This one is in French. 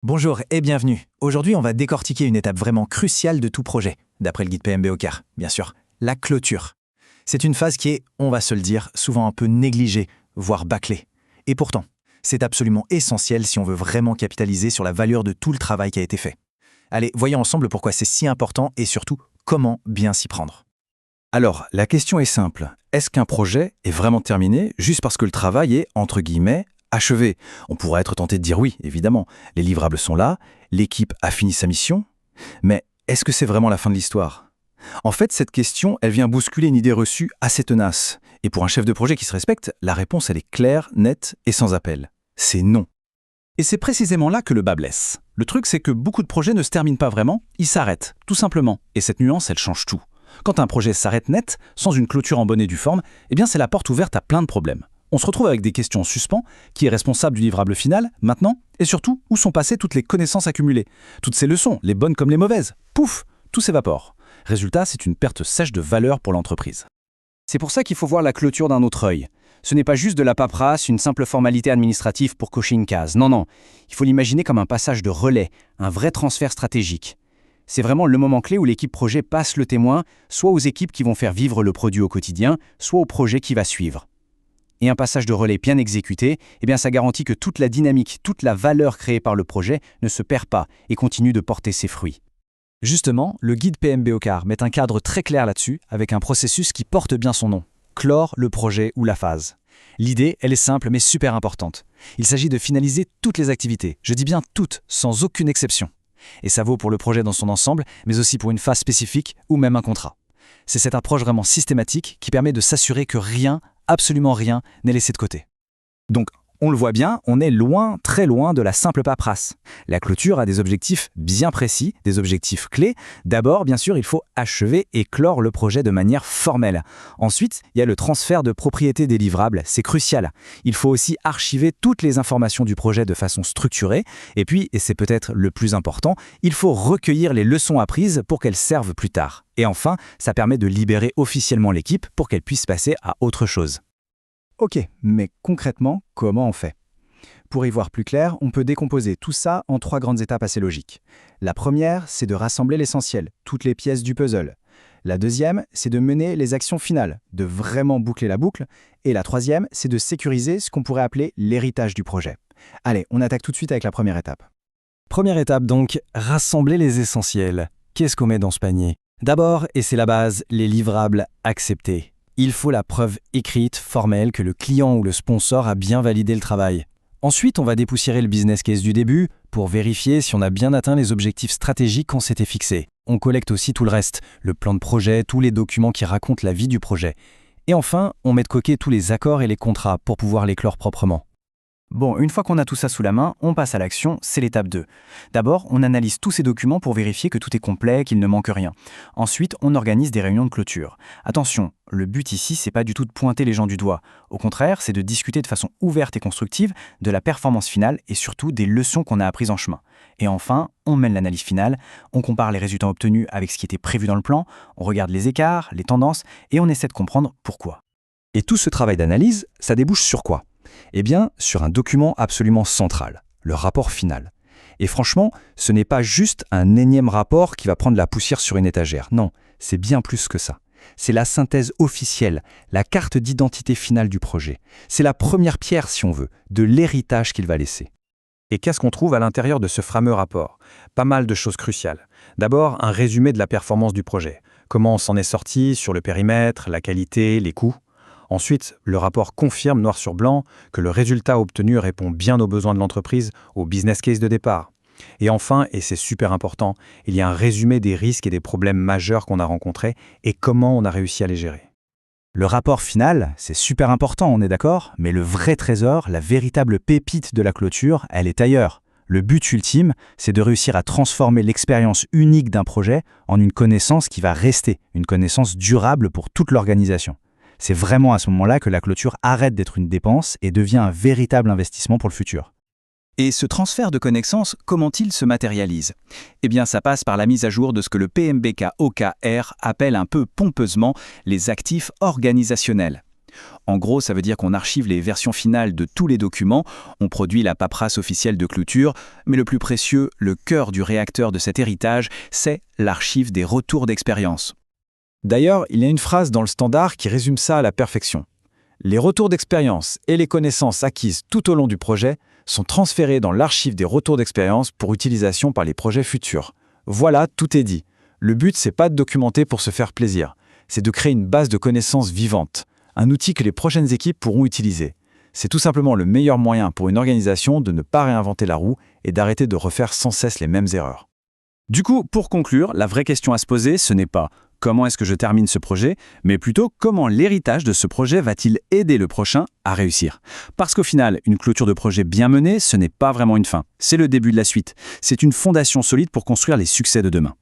Bonjour et bienvenue. Aujourd'hui, on va décortiquer une étape vraiment cruciale de tout projet, d'après le guide PMB OCAR, bien sûr, la clôture. C'est une phase qui est, on va se le dire, souvent un peu négligée, voire bâclée. Et pourtant, c'est absolument essentiel si on veut vraiment capitaliser sur la valeur de tout le travail qui a été fait. Allez, voyons ensemble pourquoi c'est si important et surtout, comment bien s'y prendre. Alors, la question est simple. Est-ce qu'un projet est vraiment terminé juste parce que le travail est, entre guillemets, achevé? On pourrait être tenté de dire oui, évidemment. Les livrables sont là, l'équipe a fini sa mission. Mais est-ce que c'est vraiment la fin de l'histoire? En fait, cette question, elle vient bousculer une idée reçue assez tenace. Et pour un chef de projet qui se respecte, la réponse, elle est claire, nette et sans appel. C'est non. Et c'est précisément là que le bât blesse. Le truc, c'est que beaucoup de projets ne se terminent pas vraiment, ils s'arrêtent, tout simplement. Et cette nuance, elle change tout. Quand un projet s'arrête net, sans une clôture en bonne et due forme, eh bien c'est la porte ouverte à plein de problèmes. On se retrouve avec des questions en suspens, qui est responsable du livrable final, maintenant, et surtout, où sont passées toutes les connaissances accumulées. Toutes ces leçons, les bonnes comme les mauvaises, pouf, tout s'évapore. Résultat, c'est une perte sèche de valeur pour l'entreprise. C'est pour ça qu'il faut voir la clôture d'un autre œil. Ce n'est pas juste de la paperasse, une simple formalité administrative pour cocher une case. Non, il faut l'imaginer comme un passage de relais, un vrai transfert stratégique. C'est vraiment le moment clé où l'équipe projet passe le témoin, soit aux équipes qui vont faire vivre le produit au quotidien, soit au projet qui va suivre. Et un passage de relais bien exécuté, eh bien ça garantit que toute la dynamique, toute la valeur créée par le projet ne se perd pas et continue de porter ses fruits. Justement, le guide PMB OCAR met un cadre très clair là-dessus, avec un processus qui porte bien son nom. Clore le projet ou la phase. L'idée, elle est simple mais super importante. Il s'agit de finaliser toutes les activités, je dis bien toutes, sans aucune exception. Et ça vaut pour le projet dans son ensemble, mais aussi pour une phase spécifique ou même un contrat. C'est cette approche vraiment systématique qui permet de s'assurer que rien, absolument rien, n'est laissé de côté. Donc, on le voit bien, on est loin, très loin de la simple paperasse. La clôture a des objectifs bien précis, des objectifs clés. D'abord, bien sûr, il faut achever et clore le projet de manière formelle. Ensuite, il y a le transfert de propriété des livrables, c'est crucial. Il faut aussi archiver toutes les informations du projet de façon structurée. Et puis, et c'est peut-être le plus important, il faut recueillir les leçons apprises pour qu'elles servent plus tard. Et enfin, ça permet de libérer officiellement l'équipe pour qu'elle puisse passer à autre chose. Ok, mais concrètement, comment on fait? Pour y voir plus clair, on peut décomposer tout ça en 3 grandes étapes assez logiques. La première, c'est de rassembler l'essentiel, toutes les pièces du puzzle. La deuxième, c'est de mener les actions finales, de vraiment boucler la boucle. Et la troisième, c'est de sécuriser ce qu'on pourrait appeler l'héritage du projet. Allez, on attaque tout de suite avec la première étape. Première étape donc, rassembler les essentiels. Qu'est-ce qu'on met dans ce panier? D'abord, et c'est la base, les livrables acceptés. Il faut la preuve écrite, formelle, que le client ou le sponsor a bien validé le travail. Ensuite, on va dépoussiérer le business case du début pour vérifier si on a bien atteint les objectifs stratégiques qu'on s'était fixés. On collecte aussi tout le reste, le plan de projet, tous les documents qui racontent la vie du projet. Et enfin, on met de côté tous les accords et les contrats pour pouvoir les clore proprement. Bon, une fois qu'on a tout ça sous la main, on passe à l'action, c'est l'étape 2. D'abord, on analyse tous ces documents pour vérifier que tout est complet, qu'il ne manque rien. Ensuite, on organise des réunions de clôture. Attention, le but ici, c'est pas du tout de pointer les gens du doigt. Au contraire, c'est de discuter de façon ouverte et constructive de la performance finale et surtout des leçons qu'on a apprises en chemin. Et enfin, on mène l'analyse finale, on compare les résultats obtenus avec ce qui était prévu dans le plan, on regarde les écarts, les tendances et on essaie de comprendre pourquoi. Et tout ce travail d'analyse, ça débouche sur quoi? Eh bien, sur un document absolument central, le rapport final. Et franchement, ce n'est pas juste un énième rapport qui va prendre la poussière sur une étagère. Non, c'est bien plus que ça. C'est la synthèse officielle, la carte d'identité finale du projet. C'est la première pierre, si on veut, de l'héritage qu'il va laisser. Et qu'est-ce qu'on trouve à l'intérieur de ce fameux rapport? Pas mal de choses cruciales. D'abord, un résumé de la performance du projet. Comment on s'en est sorti sur le périmètre, la qualité, les coûts. Ensuite, le rapport confirme noir sur blanc que le résultat obtenu répond bien aux besoins de l'entreprise, au business case de départ. Et enfin, et c'est super important, il y a un résumé des risques et des problèmes majeurs qu'on a rencontrés et comment on a réussi à les gérer. Le rapport final, c'est super important, on est d'accord, mais le vrai trésor, la véritable pépite de la clôture, elle est ailleurs. Le but ultime, c'est de réussir à transformer l'expérience unique d'un projet en une connaissance qui va rester, une connaissance durable pour toute l'organisation. C'est vraiment à ce moment-là que la clôture arrête d'être une dépense et devient un véritable investissement pour le futur. Et ce transfert de connaissances, comment il se matérialise? Eh bien, ça passe par la mise à jour de ce que le PMBOK OCAR appelle un peu pompeusement les actifs organisationnels. En gros, ça veut dire qu'on archive les versions finales de tous les documents, on produit la paperasse officielle de clôture, mais le plus précieux, le cœur du réacteur de cet héritage, c'est l'archive des retours d'expérience. D'ailleurs, il y a une phrase dans le standard qui résume ça à la perfection. Les retours d'expérience et les connaissances acquises tout au long du projet sont transférés dans l'archive des retours d'expérience pour utilisation par les projets futurs. Voilà, tout est dit. Le but, c'est pas de documenter pour se faire plaisir, c'est de créer une base de connaissances vivante, un outil que les prochaines équipes pourront utiliser. C'est tout simplement le meilleur moyen pour une organisation de ne pas réinventer la roue et d'arrêter de refaire sans cesse les mêmes erreurs. Du coup, pour conclure, la vraie question à se poser, ce n'est pas comment est-ce que je termine ce projet, mais plutôt comment l'héritage de ce projet va-t-il aider le prochain à réussir. Parce qu'au final, une clôture de projet bien menée, ce n'est pas vraiment une fin. C'est le début de la suite. C'est une fondation solide pour construire les succès de demain.